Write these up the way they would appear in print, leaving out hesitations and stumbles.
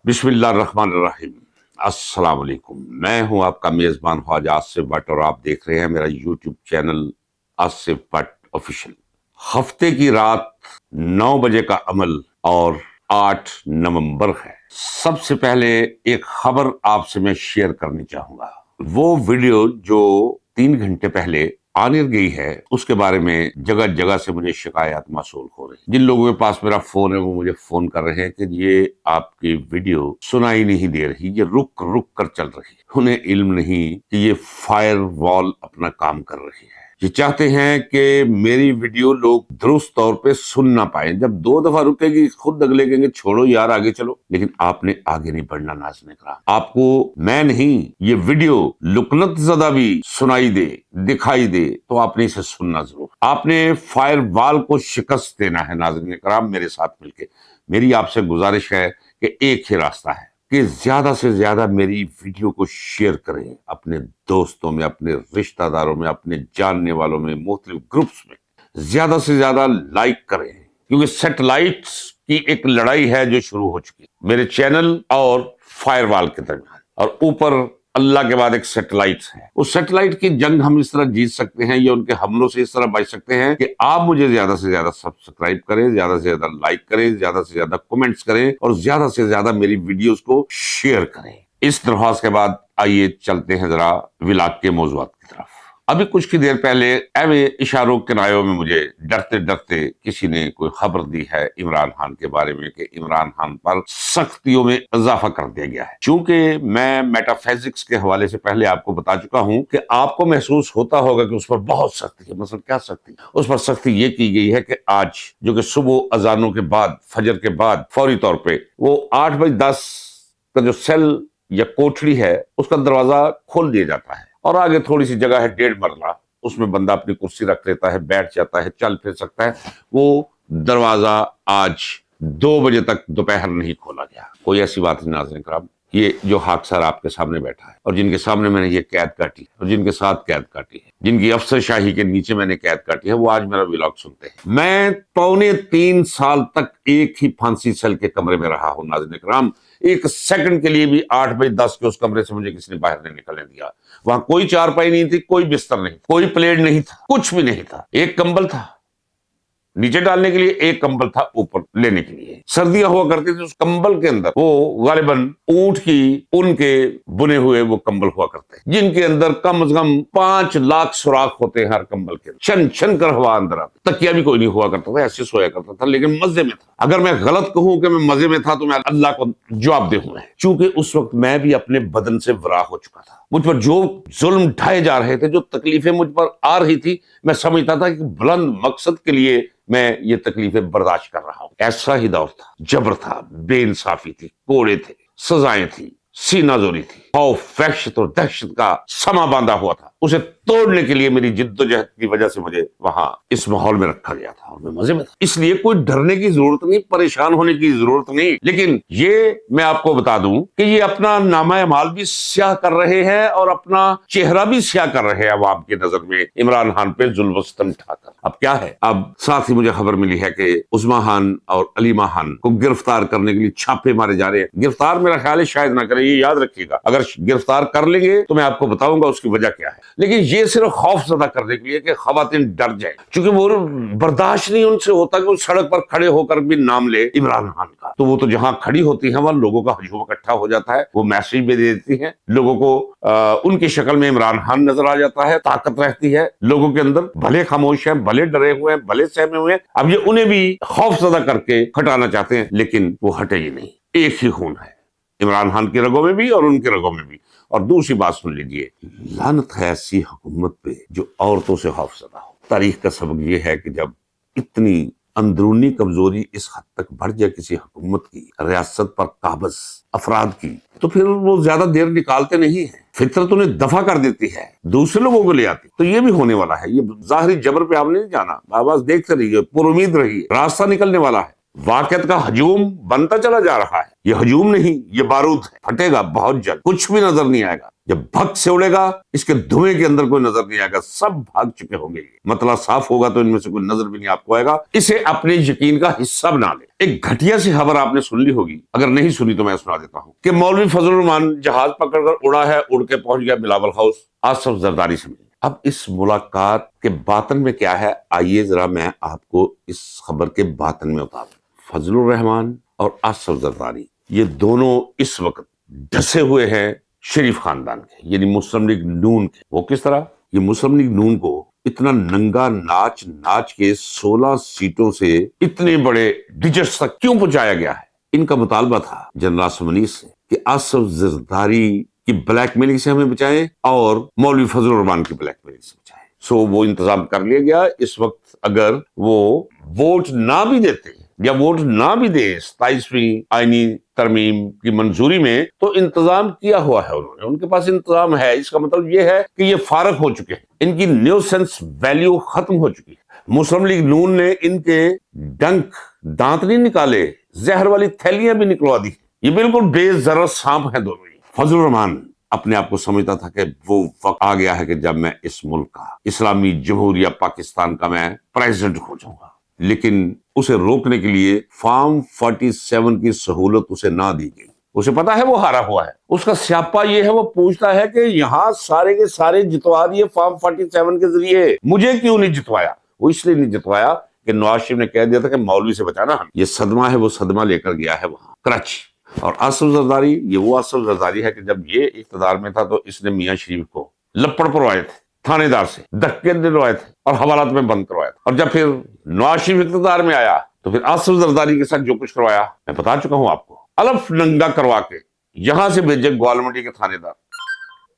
बिस्मिल्लाहिर्रहमानिर्रहीम। अस्सलाम वालेकुम। मैं हूं आपका मेजबान ख्वाजा आसिफ भट्ट और आप देख रहे हैं मेरा YouTube channel Asif Bhatt official. हफ्ते की रात 9 बजे का अमल और 8 नवंबर है। सबसे पहले एक खबर आपसे मैं शेयर करनी चाहूंगा। वो वीडियो जो 3 घंटे पहले आने गई है उसके बारे में जगह जगह से मुझे शिकायत मौसूल हो रही। जिन लोगों के पास मेरा फोन है वो मुझे फोन कर रहे हैं कि ये आपकी वीडियो सुनाई नहीं दे रही, ये रुक रुक कर चल रही है। उन्हें इल्म नहीं कि ये फायर वॉल अपना काम कर रही है। ये चाहते हैं कि मेरी वीडियो लोग दुरुस्त तौर पे सुन ना पाए। जब 2 दफा रुकेगी खुद अगले कहेंगे छोड़ो यार आगे चलो। लेकिन आपने आगे नहीं बढ़ना नाज़रीन इकराम। आपको मैं नहीं, ये वीडियो लुकनत ज़दा भी सुनाई दे, दिखाई दे तो आपने इसे सुनना जरूर। आपने फायर वॉल को शिकस्त देना है नाज़रीन इकराम मेरे साथ मिलके। मेरी आपसे गुजारिश है कि एक ही रास्ता है कि ज्यादा से ज्यादा मेरी वीडियो को शेयर करें अपने दोस्तों में, अपने रिश्तेदारों में, अपने जानने वालों में, मुख्तलिफ ग्रुप्स में। ज्यादा से ज्यादा लाइक करें क्योंकि सैटेलाइट्स की एक लड़ाई है जो शुरू हो चुकी है मेरे चैनल और फायरवॉल के दरमियान। और ऊपर अल्लाह के बाद एक सैटेलाइट है। उस सैटेलाइट की जंग हम इस तरह जीत सकते हैं या उनके हमलों से इस तरह बच सकते हैं कि आप मुझे ज्यादा से ज्यादा सब्सक्राइब करें, ज्यादा से ज्यादा लाइक करें, ज्यादा से ज्यादा कमेंट्स करें और ज्यादा से ज्यादा मेरी वीडियोस को शेयर करें। इस दरख्वास्त के बाद आइए चलते हैं जरा विलाग के मौज़ूआत की तरफ। अभी कुछ की देर पहले एवे इशारों किनारों में मुझे डरते डरते किसी ने कोई खबर दी है इमरान खान के बारे में कि इमरान खान पर सख्तियों में इजाफा कर दिया गया है। चूंकि मैं मेटाफिजिक्स के हवाले से पहले आपको बता चुका हूं कि आपको महसूस होता होगा कि उस पर बहुत सख्ती है। मतलब क्या सख्ती? उस पर सख्ती ये की गई है कि आज जो कि सुबह अजानों के बाद, फजर के बाद फौरी तौर पर वो 8 बजे 10 का जो सेल या कोठरी है उसका दरवाजा खोल दिया जाता है और आगे थोड़ी सी जगह है 1.5 मरला, उसमें बंदा अपनी कुर्सी रख लेता है, बैठ जाता है, चल फिर सकता है। वो दरवाजा आज 2 बजे तक दोपहर नहीं खोला गया। कोई ऐसी बात नहीं नाज़रीन इकराम। ये जो हाकसर आपके सामने बैठा है और जिनके सामने मैंने ये कैद काटी है और जिनके साथ कैद काटी है, जिनकी अफसरशाही के नीचे मैंने कैद काटी है, वो आज मेरा व्लॉग सुनते हैं। मैं 2.25 साल तक एक ही फांसी सेल के कमरे में रहा हूं नाज़रीन इकराम। एक सेकंड के लिए भी 8 बजे 10 के उस कमरे से मुझे किसी ने बाहर नहीं निकलने दिया। वहां कोई चारपाई नहीं थी, कोई बिस्तर नहीं, कोई प्लेट नहीं था, कुछ भी नहीं था। एक कंबल था नीचे डालने के लिए, एक कंबल था ऊपर लेने के लिए। सर्दियां हुआ करती थी, उस कंबल के अंदर वो गालिबन ऊंट की ऊन के बुने हुए वो कंबल हुआ करते हैं जिनके अंदर कम से कम 5 लाख सुराख होते हैं हर कंबल के। छन छन कर हवा अंदर आती। तकिया भी कोई नहीं हुआ करता था, ऐसे सोया करता था, लेकिन मजे में था। अगर मैं गलत कहूं कि मैं मजे में था तो मैं अल्लाह को जवाब दे हूं। चूंकि उस वक्त मैं भी अपने बदन से वरा हो चुका था। मुझ पर जो जुल्म ढाए जा रहे थे, जो तकलीफें मुझ पर आ रही थी, मैं समझता था कि बुलंद मकसद के लिए मैं ये तकलीफें बर्दाश्त कर रहा हूं। ऐसा ही दौर था, जबर था, बेइंसाफी थी, कोड़े थे, सजाएं थी, सीनाजोरी थी, खौफ, वहशत और दहशत का समा बांधा हुआ था। उसे तोड़ने के लिए मेरी जिद्दोजहद की वजह से मुझे वहां इस माहौल में रखा गया था और मैं मजे में था। इसलिए कोई डरने की जरूरत नहीं, परेशान होने की जरूरत नहीं। लेकिन ये मैं आपको बता दूं कि ये अपना नामा अमाल भी स्याह कर रहे हैं और अपना चेहरा भी स्याह कर रहे हैं अवाम की नजर में इमरान खान पे जुल्म व सितम ढाकर। अब क्या है, अब साथ ही मुझे खबर मिली है कि उस्मा खान और अलीमा खान को गिरफ्तार करने के लिए छापे मारे जा रहे हैं। गिरफ्तार मेरा ख्याल है शायद ना करें, ये याद रखिएगा। अगर गिरफ्तार कर लेंगे तो मैं आपको बताऊंगा उसकी वजह क्या है। लेकिन ये सिर्फ खौफ ज़दा करने के लिए कि खवातीन डर जाए, क्योंकि वो बर्दाश्त नहीं उनसे होता कि वो सड़क पर खड़े होकर भी नाम ले इमरान खान का। तो वो तो जहां खड़ी होती है वहां लोगों का हजूम इकट्ठा हो जाता है, वो मैसेज भी दे देती है लोगों को। उनकी शक्ल में इमरान खान नजर आ जाता है, ताकत रहती है लोगों के अंदर। भले खामोश हैं, भले डरे हुए हैं, भले सहमे हुए हैं, अब ये उन्हें भी खौफ ज़दा करके हटाना चाहते हैं, लेकिन वो हटेगी नहीं। एक ही खून है इमरान खान की रगों में भी और उनके रगों में भी। और दूसरी बात सुन लीजिए, लानत है ऐसी हुकूमत पे जो औरतों से खौफजदा हो। तारीख का सबक ये है कि जब इतनी अंदरूनी कमजोरी इस हद तक बढ़ जाए किसी हुकूमत की, रियासत पर काबज अफराद की, तो फिर वो ज्यादा देर निकालते नहीं है। फितरत उन्हें दफा कर देती है, दूसरे लोगों को ले आती। तो ये भी होने वाला है। ये जाहिरी जबर पे आप नहीं जाना, आवाज देखते रहिए, पुरुमीद रहिए, रास्ता निकलने वाला है। واقعات کا ہجوم بنتا چلا جا رہا ہے. یہ ہجوم نہیں، یہ بارود ہے، پھٹے گا بہت جلد. کچھ بھی نظر نہیں آئے گا. جب بھگ سے اڑے گا اس کے دھوئیں کے اندر کوئی نظر نہیں آئے گا. سب بھاگ چکے ہوں گے. مطلع صاف ہوگا تو ان میں سے کوئی نظر بھی نہیں آپ کو آئے گا. اسے اپنے یقین کا حصہ بنا لیں. ایک گھٹیا سی خبر آپ نے سن لی ہوگی، اگر نہیں سنی تو میں سنا دیتا ہوں کہ مولوی فضل الرحمان جہاز پکڑ کر اڑا ہے، اڑ کے پہنچ گیا بلاول ہاؤس آصف زرداری سے ملنے. اب اس ملاقات کے باطن میں کیا ہے، آئیے ذرا میں آپ کو اس خبر کے باطن میں اتاروں. فضل الرحمان اور آصف زرداری یہ دونوں اس وقت ڈھسے ہوئے ہیں شریف خاندان کے، یعنی مسلم لیگ نون کے. وہ کس طرح؟ یہ مسلم لیگ نون کو اتنا ننگا ناچ ناچ کے 16 سیٹوں سے اتنے بڑے ڈیجٹس تک کیوں پہنچایا گیا ہے؟ ان کا مطالبہ تھا جنرل آصف منیر سے کہ آصف زرداری کی بلیک میلنگ سے ہمیں بچائیں اور مولوی فضل الرحمان کی بلیک میلنگ سے بچائیں. سو وہ انتظام کر لیا گیا. اس وقت اگر وہ ووٹ نہ بھی دیتے یا ووٹ نہ بھی دے 27ویں آئینی ترمیم کی منظوری میں، تو انتظام کیا ہوا ہے انہوں نے. ان کے پاس انتظام ہے. اس کا مطلب یہ ہے کہ یہ فارغ ہو چکے ہیں. ان کی نیو سینس ویلیو ختم ہو چکی ہے. مسلم لیگ نون نے ان کے ڈنک دانت نہیں نکالے، زہر والی تھیلیاں بھی نکلوا دی. یہ بالکل بے ضرر سانپ ہیں دونوں. فضل الرحمان اپنے آپ کو سمجھتا تھا کہ وہ وقت آ گیا ہے کہ جب میں اس ملک کا، اسلامی جمہوریہ پاکستان کا میں پریزیڈنٹ ہو جاؤں گا. لیکن اسے روکنے کے لیے فارم 47 کی سہولت اسے نہ دی گئی. اسے پتا ہے وہ ہارا ہوا ہے. اس کا سیاپا یہ ہے، وہ پوچھتا ہے کہ یہاں سارے کے سارے جتوا دیے فارم 47 کے ذریعے، مجھے کیوں نہیں جتوایا؟ وہ اس لیے نہیں جتوایا کہ نواز شریف نے کہہ دیا تھا کہ مولوی سے بچانا ہم. یہ صدمہ ہے، وہ صدمہ لے کر گیا ہے وہاں کراچی. اور آصف زرداری، یہ وہ آصف زرداری ہے کہ جب یہ اقتدار میں تھا تو اس نے میاں شریف کو لپڑ پروائے تھے تھانے دار سے، دھکے دلوائے تھے اور حوالات میں بند کروایا تھا. اور جب پھر نواز شریف اقتدار میں آیا تو پھر آصف زرداری کے ساتھ جو کچھ کروایا میں بتا چکا ہوں آپ کو. الف ننگا کروا کے یہاں سے بھیجے گوالمنڈی کے تھانے دار،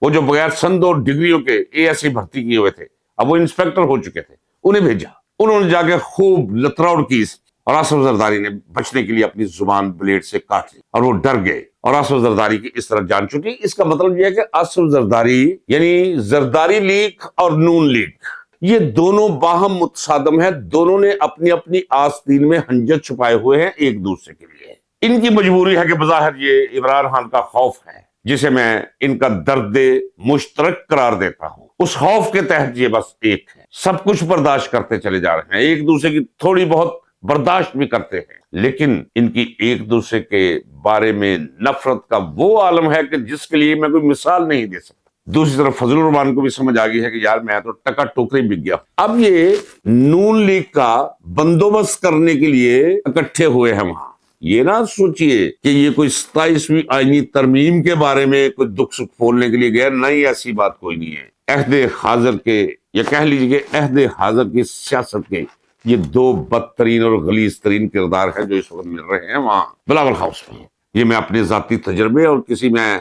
وہ جو بغیر سند اور ڈگریوں کے اے ایس ای بھرتی کیے ہوئے تھے، اب وہ انسپیکٹر ہو چکے تھے، انہیں بھیجا. انہوں نے جا کے خوب لتروڑ کی اور آصف زرداری نے بچنے کے لیے اپنی زبان بلیڈ سے کاٹ لی اور وہ ڈر گئے اور آصف زرداری کی اس طرح جان چھوٹی. اس کا مطلب یہ ہے کہ آصف زرداری یعنی زرداری لیگ اور نون لیگ یہ دونوں باہم متصادم ہیں. دونوں نے اپنی اپنی آستین میں خنجر چھپائے ہوئے ہیں ایک دوسرے کے لیے. ان کی مجبوری ہے کہ بظاہر یہ عمران خان کا خوف ہے جسے میں ان کا درد مشترک قرار دیتا ہوں. اس خوف کے تحت یہ بس ایک ہے، سب کچھ برداشت کرتے چلے جا رہے ہیں، ایک دوسرے کی تھوڑی بہت برداشت بھی کرتے ہیں. لیکن ان کی ایک دوسرے کے بارے میں نفرت کا وہ عالم ہے کہ جس کے لیے میں کوئی مثال نہیں دے سکتا. دوسری طرف فضل الرحمان کو بھی سمجھ آ گئی ہے کہ یار میں تو ٹکا ٹوکری بک گیا. اب یہ نون لیگ کا بندوبست کرنے کے لیے اکٹھے ہوئے ہیں وہاں. یہ نہ سوچئے کہ یہ کوئی 27ویں آئینی ترمیم کے بارے میں کوئی دکھ سکھ پھولنے کے لیے گیا. نہیں، ایسی بات کوئی نہیں ہے. عہد حاضر کے یا کہہ لیجیے کہ عہد حاضر کی سیاست کے یہ دو بدترین اور غلیظ ترین کردار ہیں جو اس وقت مل رہے ہیں وہاں بلاول ہاؤس میں. یہ میں اپنے ذاتی تجربے اور کسی میں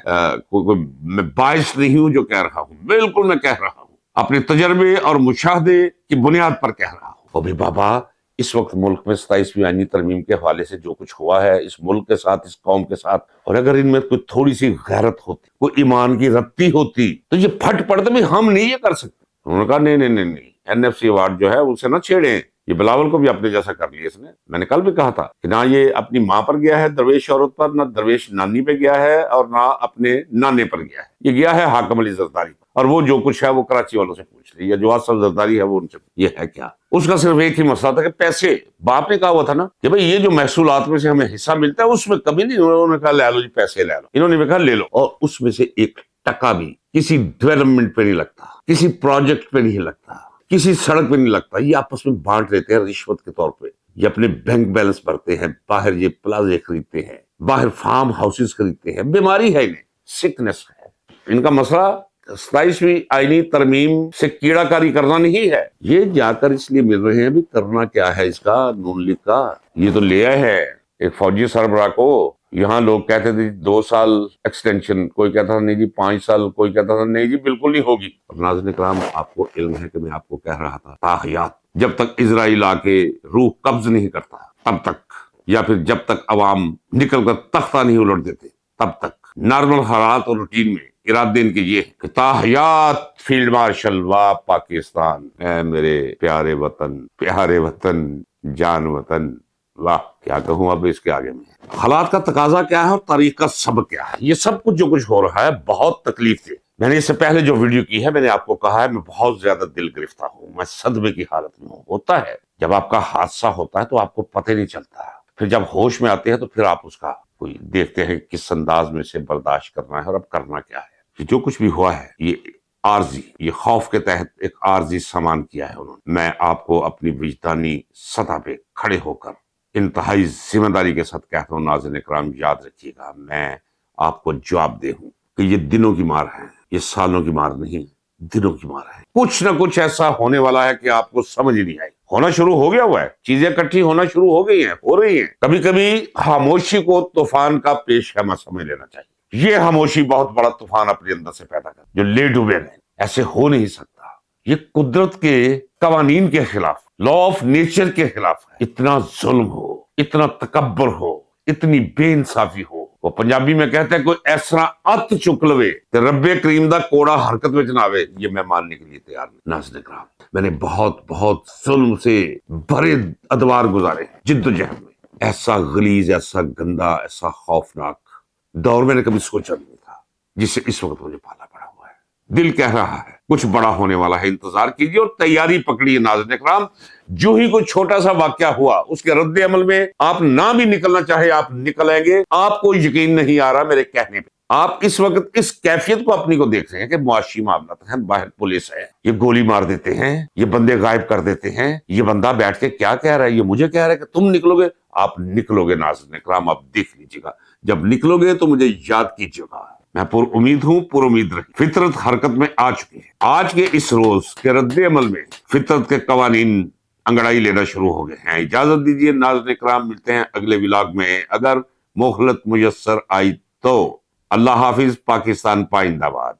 باعث نہیں ہوں جو کہہ رہا ہوں، بالکل میں کہہ رہا ہوں اپنے تجربے اور مشاہدے کی بنیاد پر کہہ رہا ہوں. اور بھی بابا اس وقت ملک میں 27ویں آئینی ترمیم کے حوالے سے جو کچھ ہوا ہے اس ملک کے ساتھ، اس قوم کے ساتھ، اور اگر ان میں کوئی تھوڑی سی غیرت ہوتی، کوئی ایمان کی رتی ہوتی تو یہ پھٹ پڑتے بھی ہم نہیں یہ کر سکتے. انہوں نے کہا نہیں، NFC ایوارڈ جو ہے اسے نہ چھیڑیں. یہ بلاول کو بھی اپنے جیسا کر لیا اس نے. میں نے کل بھی کہا تھا کہ نہ یہ اپنی ماں پر گیا ہے درویش عورت پر، نہ درویش نانی پہ گیا ہے اور نہ اپنے نانے پر گیا ہے. یہ گیا ہے حاکم علی زرداری پر. اور وہ جو کچھ ہے وہ کراچی والوں سے پوچھ رہی ہے. جو آصف زرداری ہے وہ ان سے یہ ہے کیا. اس کا صرف ایک ہی مسئلہ تھا کہ پیسے. باپ نے کہا ہوا تھا نا کہ بھئی یہ جو محصولات میں سے ہمیں حصہ ملتا ہے اس میں کبھی نہیں. انہوں نے کہا لے لو جی پیسے لے لو. انہوں نے بھی کہا لے لو. اور اس میں سے ایک ٹکا بھی کسی ڈیولپمنٹ پہ نہیں لگتا، کسی پروجیکٹ پہ نہیں لگتا، کسی سڑک پہ نہیں لگتا. یہ آپس میں بانٹ لیتے ہیں رشوت کے طور پہ. یہ اپنے بینک بیلنس بھرتے ہیں، باہر یہ پلازے خریدتے ہیں، باہر فارم ہاؤسز خریدتے ہیں. بیماری ہے انہیں، سکنس ہے. ان کا مسئلہ 27ویں آئینی ترمیم سے کیڑا کاری کرنا نہیں ہے. یہ جا کر اس لیے مل رہے ہیں بھی کرنا کیا ہے اس کا نون لیگ کا. یہ تو لے آئے ہیں ایک فوجی سربراہ کو. یہاں لوگ کہتے تھے 2 سال ایکسٹینشن، کوئی کہتا تھا نہیں جی 5 سال، کوئی کہتا تھا نہیں جی بالکل نہیں ہوگی. اور ناظرین کرام آپ کو علم ہے کہ میں آپ کو کہہ رہا تھا تاحیات جب تک اسرائیل آ کے روح قبض نہیں کرتا تب تک، یا پھر جب تک عوام نکل کر تختہ نہیں الٹ دیتے تب تک، نارمل حالات اور روٹین میں ارادے ان کے یہ کہ تاحیات فیلڈ مارشل وا پاکستان. اے میرے پیارے وطن، پیارے وطن، جان وطن، वाह क्या कहूं अब इसके आगे में। हालात का तकाजा क्या है और तारीख का सबक क्या है, ये सब कुछ जो कुछ हो रहा है बहुत तकलीफ थी। मैंने इससे पहले जो वीडियो की है मैंने आपको कहा है मैं बहुत ज्यादा दिल गिरफ्तार हूं, मैं सदमे की हालत में हूं। होता है जब आपका हादसा होता है तो आपको पता ही नहीं चलता, फिर जब होश में आते हैं तो फिर आप उसका कोई देखते हैं किस अंदाज में से बर्दाश्त करना है और अब करना क्या है। जो कुछ भी हुआ है ये आर्जी, ये खौफ के तहत एक आर्जी सामान किया है उन्होंने। मैं आपको अपनी विजदानी सतह पे खड़े होकर इंतहाई जिम्मेदारी के साथ कहता हूँ नाज़रीन इकराम, याद रखिएगा मैं आपको जवाबदेह हूं कि ये दिनों की मार है, ये सालों की मार नहीं, दिनों की मार है। कुछ ना कुछ ऐसा होने वाला है कि आपको समझ ही नहीं आई। होना शुरू हो गया हुआ है, चीजें इकट्ठी होना शुरू हो गई हैं, हो रही हैं। कभी कभी खामोशी को तूफान का पेशखमा समझ लेना चाहिए। ये खामोशी बहुत बड़ा तूफान अपने अंदर से पैदा कर जो ले डूबे गए। ऐसे हो नहीं सकता, ये कुदरत के कवानीन के खिलाफ, लॉ ऑफ नेचर के खिलाफ है। इतना जुल्म हो, इतना तकब्बर हो, इतनी बेइंसाफी हो। वो पंजाबी में कहते हैं कोई ऐसा अत चुक लवे ते रब्बे करीम दा कोड़ा हरकत में ना आवे, ये मैं मानने के लिए तैयार नहीं। नाज़रीन इकराम, मैंने बहुत बहुत जुल्म से भरे अदवार गुजारे हैं जिद्दोजहद में। ऐसा गलीज, ऐसा गंदा, ऐसा खौफनाक दौर मैंने कभी सोचा नहीं था जिससे इस वक्त मुझे पाला पड़ा हुआ है। दिल कह रहा है कुछ बड़ा होने वाला है, इंतजार कीजिए और तैयारी पकड़िए। नाज़रीन इकराम, जो ही कोई छोटा सा वाकया हुआ उसके रद्द अमल में आप ना भी निकलना चाहे आप निकल आएंगे। आपको यकीन नहीं आ रहा मेरे कहने पे, आप इस वक्त इस कैफियत को अपनी को देख रहे हैं कि मुआशी मामला है, बाहर पुलिस है, ये गोली मार देते हैं, ये बंदे गायब कर देते हैं, ये बंदा बैठ के क्या कह रहा है, ये मुझे कह रहा है कि तुम निकलोगे। आप निकलोगे नाज़रीन इकराम, आप देख लीजिएगा। जब निकलोगे तो मुझे याद कीजिएगा। मैं पुर उम्मीद हूं, पुर उम्मीद रही। फितरत हरकत में आ चुकी है। आज के इस रोज के रद्द अमल में फितरत के कवानीन अंगड़ाई लेना शुरू हो गए हैं। इजाजत दीजिए नाज़रीन इकराम, मिलते हैं अगले व्लॉग में अगर मोहलत मुयस्सर आई तो। अल्लाह हाफिज, पाकिस्तान पाइंदाबाद।